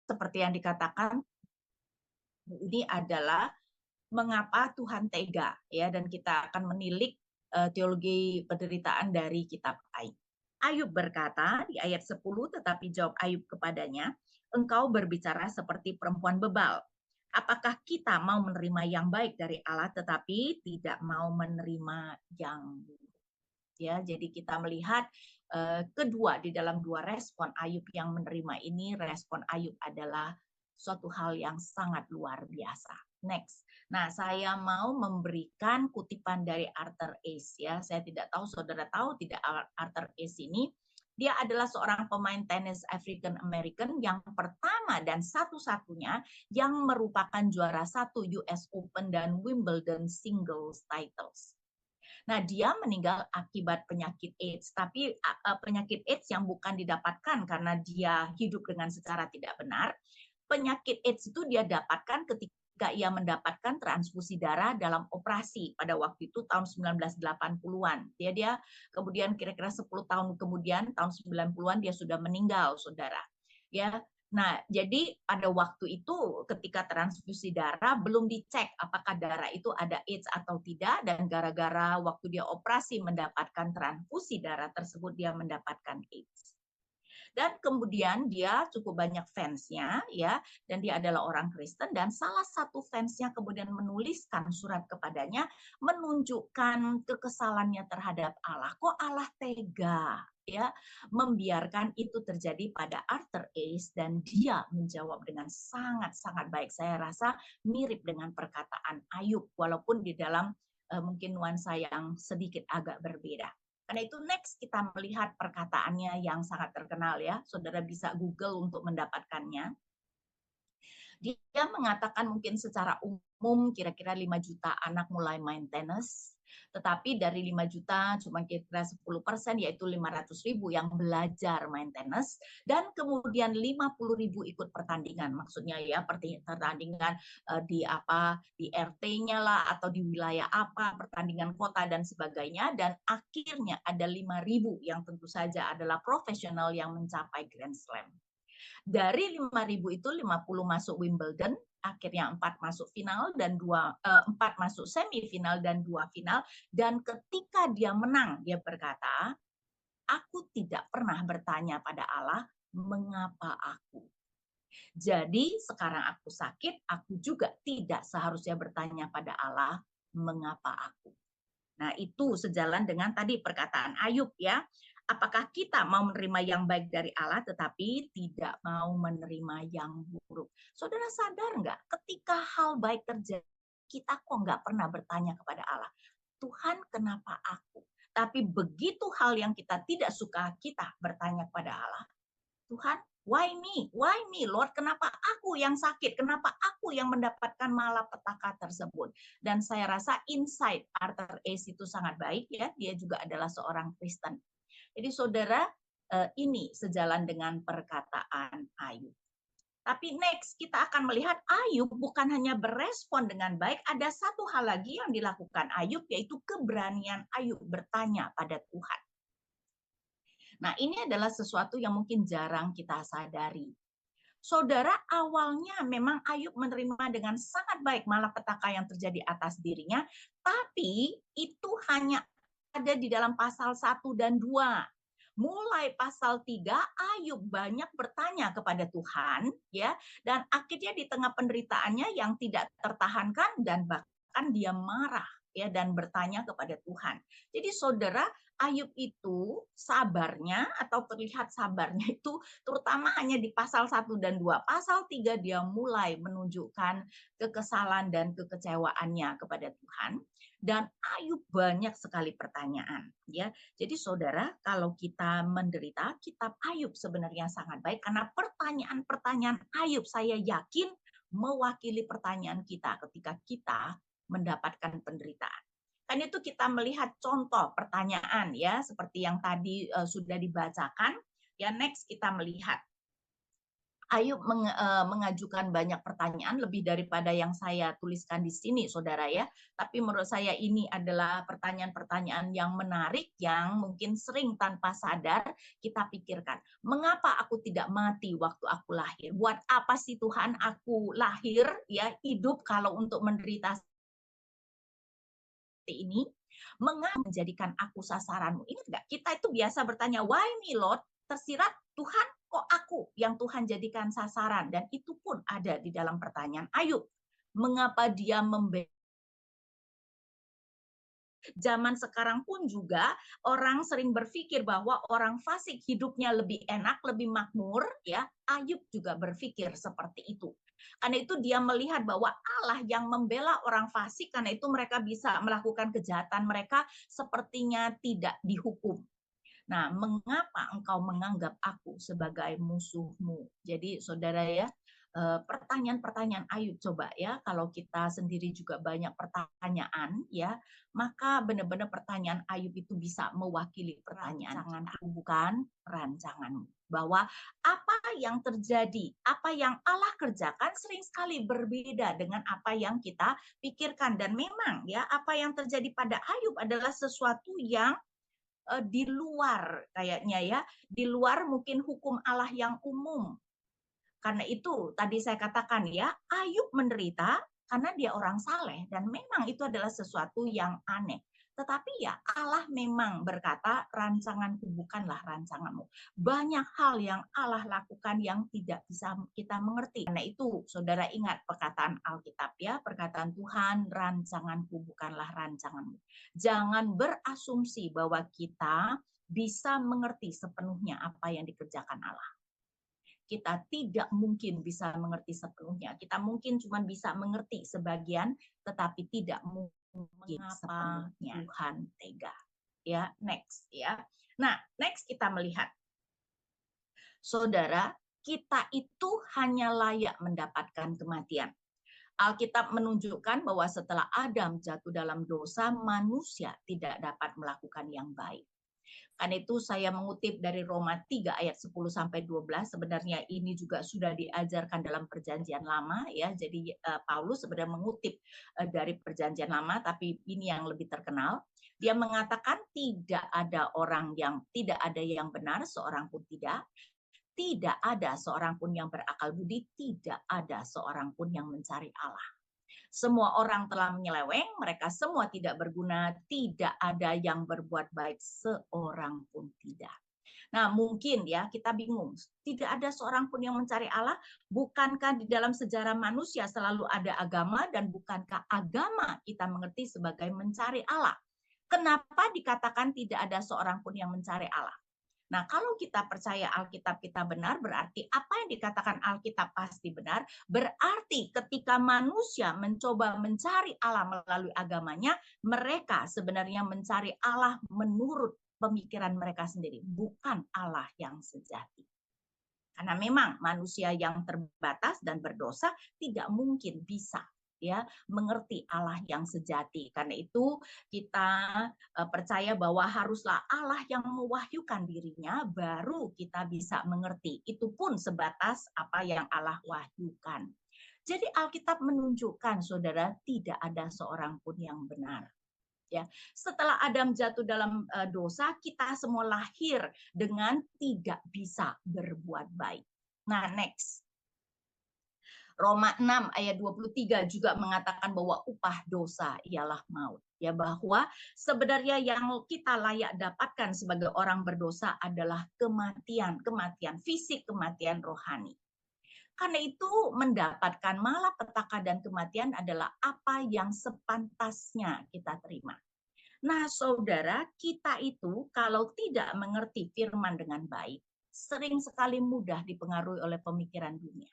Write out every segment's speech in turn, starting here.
seperti yang dikatakan, ini adalah mengapa Tuhan tega, ya, dan kita akan menilik teologi penderitaan dari kitab Ayub. Ayub berkata di ayat 10, tetapi jawab Ayub kepadanya, engkau berbicara seperti perempuan bebal. Apakah kita mau menerima yang baik dari Allah tetapi tidak mau menerima yang buruk? Ya, jadi kita melihat kedua di dalam dua respon Ayub yang menerima ini, respon Ayub adalah suatu hal yang sangat luar biasa. Next. Nah, saya mau memberikan kutipan dari Arthur Ashe, ya. Saya tidak tahu saudara tahu tidak, Arthur Ashe ini dia adalah seorang pemain tenis African American yang pertama dan satu-satunya yang merupakan juara satu US Open dan Wimbledon singles titles. Nah, dia meninggal akibat penyakit AIDS, tapi penyakit AIDS yang bukan didapatkan karena dia hidup dengan secara tidak benar. Penyakit AIDS itu dia dapatkan ketika ia mendapatkan transfusi darah dalam operasi pada waktu itu tahun 1980-an. Dia kemudian kira-kira 10 tahun kemudian, tahun 90-an dia sudah meninggal, saudara. Ya, nah, jadi pada waktu itu ketika transfusi darah belum dicek apakah darah itu ada AIDS atau tidak, dan gara-gara waktu dia operasi mendapatkan transfusi darah tersebut dia mendapatkan AIDS. Dan kemudian dia cukup banyak fansnya, ya, dan dia adalah orang Kristen, dan salah satu fansnya kemudian menuliskan surat kepadanya menunjukkan kekesalannya terhadap Allah. Kok Allah tega, ya, membiarkan itu terjadi pada Arthur Ashe, dan dia menjawab dengan sangat-sangat baik. Saya rasa mirip dengan perkataan Ayub, walaupun di dalam mungkin nuansa yang sedikit agak berbeda. Karena itu next kita melihat perkataannya yang sangat terkenal, ya. Saudara bisa Google untuk mendapatkannya. Dia mengatakan mungkin secara umum kira-kira 5 juta anak mulai main tenis, tetapi dari 5 juta cuma kira-kira 10%, yaitu 500.000 yang belajar main tenis, dan kemudian 50.000 ikut pertandingan. Maksudnya ya pertandingan di RT-nya lah, atau di wilayah apa, pertandingan kota dan sebagainya, dan akhirnya ada 5.000 yang tentu saja adalah profesional yang mencapai Grand Slam. Dari 5.000 itu 50 masuk Wimbledon, akhirnya 4 masuk final dan 4 masuk semifinal dan 2 final. Dan ketika dia menang, dia berkata, aku tidak pernah bertanya pada Allah, mengapa aku? Jadi sekarang aku sakit, aku juga tidak seharusnya bertanya pada Allah, mengapa aku? Nah, itu sejalan dengan tadi perkataan Ayub, ya. Apakah kita mau menerima yang baik dari Allah tetapi tidak mau menerima yang buruk? Saudara sadar nggak ketika hal baik terjadi, kita kok nggak pernah bertanya kepada Allah, Tuhan kenapa aku? Tapi begitu hal yang kita tidak suka, kita bertanya kepada Allah, Tuhan, why me? Why me, Lord? Kenapa aku yang sakit? Kenapa aku yang mendapatkan malapetaka tersebut? Dan saya rasa insight Arthur Ashe itu sangat baik, ya. Dia juga adalah seorang Kristen. Jadi saudara, ini sejalan dengan perkataan Ayub. Tapi next kita akan melihat Ayub bukan hanya berespon dengan baik, ada satu hal lagi yang dilakukan Ayub, yaitu keberanian Ayub bertanya pada Tuhan. Nah, ini adalah sesuatu yang mungkin jarang kita sadari. Saudara, awalnya memang Ayub menerima dengan sangat baik malapetaka yang terjadi atas dirinya, tapi itu hanya ada di dalam pasal 1 dan 2. Mulai pasal 3, Ayub banyak bertanya kepada Tuhan, ya, dan akhirnya di tengah penderitaannya yang tidak tertahankan dan bahkan dia marah, ya, dan bertanya kepada Tuhan. Jadi saudara, Ayub itu sabarnya atau terlihat sabarnya itu terutama hanya di pasal 1 dan 2. Pasal 3 dia mulai menunjukkan kekesalan dan kekecewaannya kepada Tuhan, dan Ayub banyak sekali pertanyaan, ya. Jadi saudara, kalau kita menderita, kitab Ayub sebenarnya sangat baik karena pertanyaan-pertanyaan Ayub saya yakin mewakili pertanyaan kita ketika kita mendapatkan penderitaan. Kan itu kita melihat contoh pertanyaan, ya, seperti yang tadi sudah dibacakan. Ya, next kita melihat Ayub mengajukan banyak pertanyaan lebih daripada yang saya tuliskan di sini, saudara ya. Tapi menurut saya ini adalah pertanyaan-pertanyaan yang menarik yang mungkin sering tanpa sadar kita pikirkan. Mengapa aku tidak mati waktu aku lahir? Buat apa sih Tuhan aku lahir ya hidup kalau untuk menderita seperti ini? Mengapa menjadikan aku sasaranmu? Ingat nggak? Kita itu biasa bertanya, why me Lord? Tersirat Tuhan, kok aku yang Tuhan jadikan sasaran? Dan itu pun ada di dalam pertanyaan Ayub. Mengapa dia membela? Zaman sekarang pun juga orang sering berpikir bahwa orang fasik hidupnya lebih enak, lebih makmur, ya. Ayub juga berpikir seperti itu. Karena itu dia melihat bahwa Allah yang membela orang fasik, karena itu mereka bisa melakukan kejahatan mereka sepertinya tidak dihukum. Nah, mengapa engkau menganggap aku sebagai musuhmu? Jadi, saudara ya, pertanyaan-pertanyaan Ayub coba ya, kalau kita sendiri juga banyak pertanyaan ya, maka benar-benar pertanyaan Ayub itu bisa mewakili pertanyaan kita, bukan rancanganmu. Bahwa apa yang terjadi, apa yang Allah kerjakan sering sekali berbeda dengan apa yang kita pikirkan. Dan memang ya, apa yang terjadi pada Ayub adalah sesuatu yang di luar kayaknya ya, di luar mungkin hukum Allah yang umum. Karena itu tadi saya katakan ya, Ayub menderita karena dia orang saleh dan memang itu adalah sesuatu yang aneh. Tetapi ya Allah memang berkata, rancanganku bukanlah rancanganmu. Banyak hal yang Allah lakukan yang tidak bisa kita mengerti. Karena itu saudara ingat perkataan Alkitab ya, perkataan Tuhan, rancanganku bukanlah rancanganmu. Jangan berasumsi bahwa kita bisa mengerti sepenuhnya apa yang dikerjakan Allah. Kita tidak mungkin bisa mengerti sepenuhnya. Kita mungkin cuma bisa mengerti sebagian, tetapi tidak mungkin sepenuhnya. Tuhan tega. Ya, next ya. Nah, next kita melihat, saudara, kita itu hanya layak mendapatkan kematian. Alkitab menunjukkan bahwa setelah Adam jatuh dalam dosa, manusia tidak dapat melakukan yang baik. Karena itu saya mengutip dari Roma 3 ayat 10 sampai 12. Sebenarnya ini juga sudah diajarkan dalam Perjanjian Lama ya. Jadi Paulus sebenarnya mengutip dari Perjanjian Lama, tapi ini yang lebih terkenal. Dia mengatakan tidak ada yang benar, seorang pun tidak. Tidak ada seorang pun yang berakal budi, tidak ada seorang pun yang mencari Allah. Semua orang telah menyeleweng, mereka semua tidak berguna, tidak ada yang berbuat baik, seorang pun tidak. Nah, mungkin ya kita bingung, tidak ada seorang pun yang mencari Allah, bukankah di dalam sejarah manusia selalu ada agama, dan bukankah agama kita mengerti sebagai mencari Allah? Kenapa dikatakan tidak ada seorang pun yang mencari Allah? Nah, kalau kita percaya Alkitab kita benar, berarti apa yang dikatakan Alkitab pasti benar. Berarti ketika manusia mencoba mencari Allah melalui agamanya, mereka sebenarnya mencari Allah menurut pemikiran mereka sendiri, bukan Allah yang sejati. Karena memang manusia yang terbatas dan berdosa tidak mungkin bisa ya mengerti Allah yang sejati. Karena itu kita percaya bahwa haruslah Allah yang mewahyukan dirinya baru kita bisa mengerti. Itu pun sebatas apa yang Allah wahyukan. Jadi Alkitab menunjukkan saudara tidak ada seorang pun yang benar. Ya, setelah Adam jatuh dalam dosa, kita semua lahir dengan tidak bisa berbuat baik. Nah, next. Roma 6 ayat 23 juga mengatakan bahwa upah dosa ialah maut. Ya, bahwa sebenarnya yang kita layak dapatkan sebagai orang berdosa adalah kematian, kematian fisik, kematian rohani. Karena itu mendapatkan malapetaka dan kematian adalah apa yang sepantasnya kita terima. Nah, saudara, kita itu kalau tidak mengerti firman dengan baik, sering sekali mudah dipengaruhi oleh pemikiran dunia.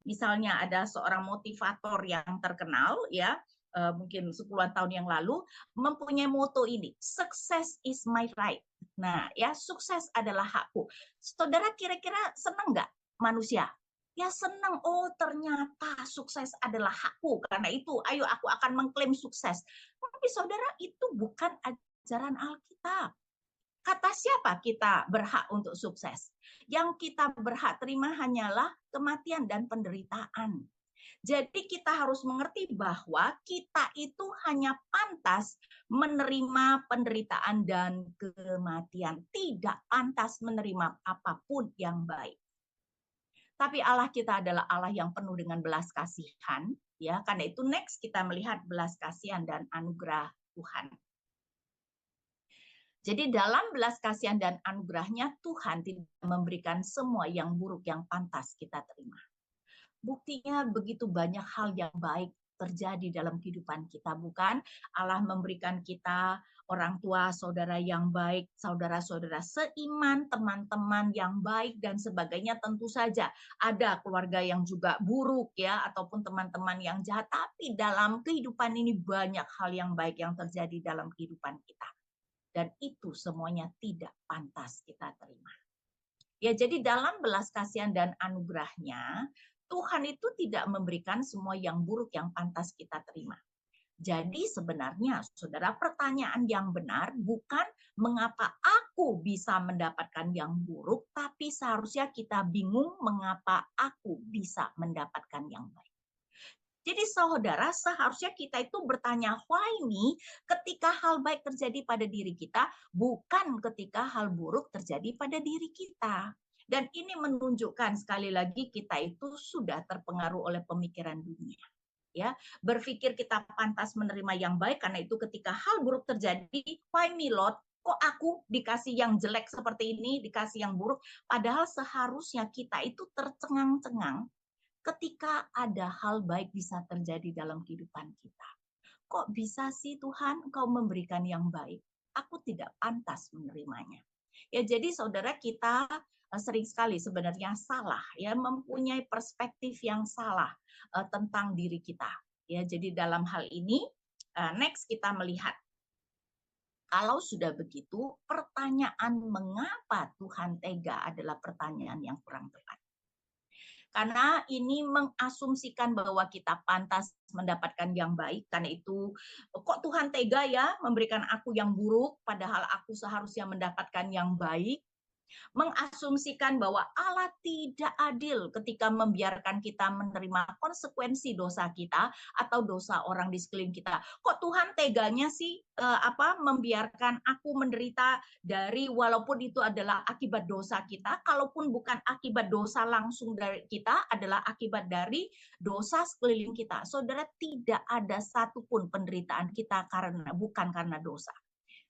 Misalnya ada seorang motivator yang terkenal ya, mungkin 10-an tahun yang lalu mempunyai moto ini, success is my right. Nah, ya sukses adalah hakku. Saudara kira-kira senang nggak manusia? Ya senang, oh ternyata sukses adalah hakku. Karena itu, ayo aku akan mengklaim sukses. Tapi saudara, itu bukan ajaran Alkitab. Kata siapa kita berhak untuk sukses? Yang kita berhak terima hanyalah kematian dan penderitaan. Jadi kita harus mengerti bahwa kita itu hanya pantas menerima penderitaan dan kematian, tidak pantas menerima apapun yang baik. Tapi Allah kita adalah Allah yang penuh dengan belas kasihan, ya. Karena itu next kita melihat belas kasihan dan anugerah Tuhan. Jadi dalam belas kasihan dan anugerahnya Tuhan tidak memberikan semua yang buruk yang pantas kita terima. Buktinya begitu banyak hal yang baik terjadi dalam kehidupan kita, bukan? Allah memberikan kita orang tua, saudara yang baik, saudara-saudara seiman, teman-teman yang baik dan sebagainya. Tentu saja ada keluarga yang juga buruk ya, ataupun teman-teman yang jahat, tapi dalam kehidupan ini banyak hal yang baik yang terjadi dalam kehidupan kita. Dan itu semuanya tidak pantas kita terima. Ya, jadi dalam belas kasihan dan anugerahnya, Tuhan itu tidak memberikan semua yang buruk yang pantas kita terima. Jadi sebenarnya, saudara, pertanyaan yang benar bukan mengapa aku bisa mendapatkan yang buruk, tapi seharusnya kita bingung mengapa aku bisa mendapatkan yang baik. Jadi saudara, seharusnya kita itu bertanya why me ketika hal baik terjadi pada diri kita, bukan ketika hal buruk terjadi pada diri kita. Dan ini menunjukkan sekali lagi kita itu sudah terpengaruh oleh pemikiran dunia. Ya, berpikir kita pantas menerima yang baik, karena itu ketika hal buruk terjadi, why me Lord? Kok aku dikasih yang jelek seperti ini, dikasih yang buruk? Padahal seharusnya kita itu tercengang-cengang ketika ada hal baik bisa terjadi dalam kehidupan kita. Kok bisa sih Tuhan Engkau memberikan yang baik? Aku tidak pantas menerimanya. Ya, jadi saudara, kita sering sekali sebenarnya salah ya, mempunyai perspektif yang salah tentang diri kita. Ya, jadi dalam hal ini next kita melihat kalau sudah begitu, pertanyaan mengapa Tuhan tega adalah pertanyaan yang kurang tepat. Karena ini mengasumsikan bahwa kita pantas mendapatkan yang baik. Karena itu, kok Tuhan tega ya memberikan aku yang buruk, padahal aku seharusnya mendapatkan yang baik. Mengasumsikan bahwa Allah tidak adil ketika membiarkan kita menerima konsekuensi dosa kita atau dosa orang di sekeliling kita. Kok Tuhan teganya sih membiarkan aku menderita dari, walaupun itu adalah akibat dosa kita, kalaupun bukan akibat dosa langsung dari kita, adalah akibat dari dosa sekeliling kita. Saudara, tidak ada satupun penderitaan kita bukan karena dosa.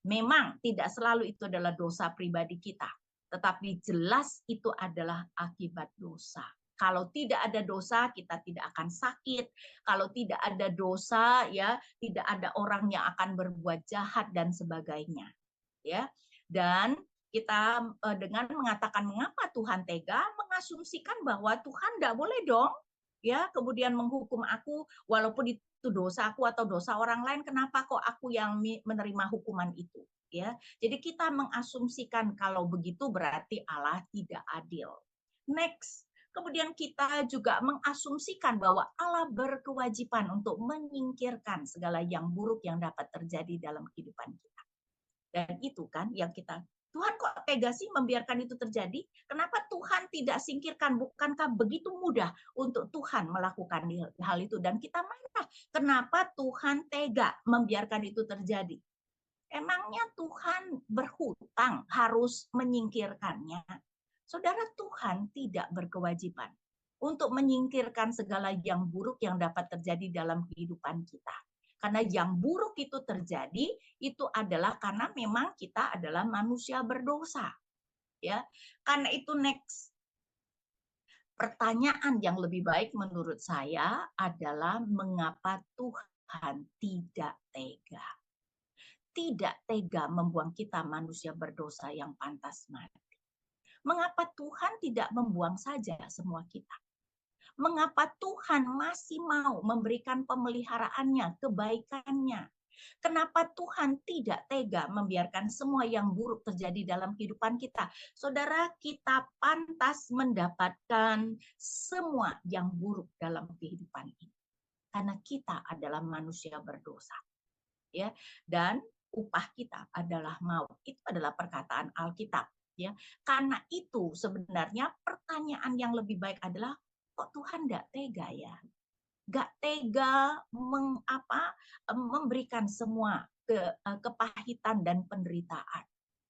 Memang tidak selalu itu adalah dosa pribadi kita, tetapi jelas itu adalah akibat dosa. Kalau tidak ada dosa, kita tidak akan sakit. Kalau tidak ada dosa, ya tidak ada orang yang akan berbuat jahat dan sebagainya. Ya, dan kita dengan mengatakan mengapa Tuhan tega, mengasumsikan bahwa Tuhan tidak boleh dong, ya kemudian menghukum aku walaupun itu dosa aku atau dosa orang lain. Kenapa kok aku yang menerima hukuman itu? Ya, jadi kita mengasumsikan kalau begitu berarti Allah tidak adil. Next, kemudian kita juga mengasumsikan bahwa Allah berkewajiban untuk menyingkirkan segala yang buruk yang dapat terjadi dalam kehidupan kita. Dan itu kan yang kita, Tuhan kok tega sih membiarkan itu terjadi? Kenapa Tuhan tidak singkirkan? Bukankah begitu mudah untuk Tuhan melakukan hal itu? Dan kita marah, kenapa Tuhan tega membiarkan itu terjadi? Emangnya Tuhan berhutang harus menyingkirkannya? Saudara, Tuhan tidak berkewajiban untuk menyingkirkan segala yang buruk yang dapat terjadi dalam kehidupan kita. Karena yang buruk itu terjadi, itu adalah karena memang kita adalah manusia berdosa. Ya, karena itu next. Pertanyaan yang lebih baik menurut saya adalah mengapa Tuhan tidak tega? Tidak tega membuang kita manusia berdosa yang pantas mati. Mengapa Tuhan tidak membuang saja semua kita? Mengapa Tuhan masih mau memberikan pemeliharaannya, kebaikannya? Kenapa Tuhan tidak tega membiarkan semua yang buruk terjadi dalam kehidupan kita? Saudara, kita pantas mendapatkan semua yang buruk dalam kehidupan ini. Karena kita adalah manusia berdosa. Ya, dan upah kita adalah maut. Itu adalah perkataan Alkitab, ya. Karena itu sebenarnya pertanyaan yang lebih baik adalah, kok Tuhan nggak tega ya? Nggak tega memberikan semua kepahitan dan penderitaan.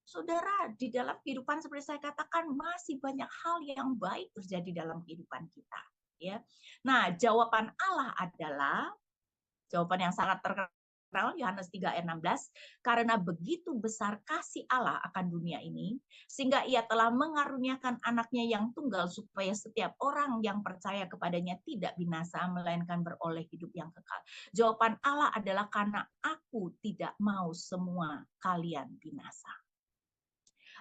Saudara, di dalam kehidupan seperti saya katakan masih banyak hal yang baik terjadi dalam kehidupan kita, ya. Nah, jawaban Allah adalah jawaban yang sangat terkenal, Yohanes 3 ayat 16, karena begitu besar kasih Allah akan dunia ini, sehingga ia telah mengaruniakan anaknya yang tunggal, supaya setiap orang yang percaya kepadanya tidak binasa, melainkan beroleh hidup yang kekal. Jawaban Allah adalah karena aku tidak mau semua kalian binasa.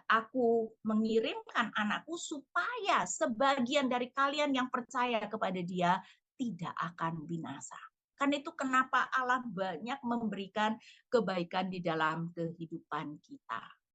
Aku mengirimkan anakku supaya sebagian dari kalian yang percaya kepada dia tidak akan binasa. Kan itu kenapa Allah banyak memberikan kebaikan di dalam kehidupan kita.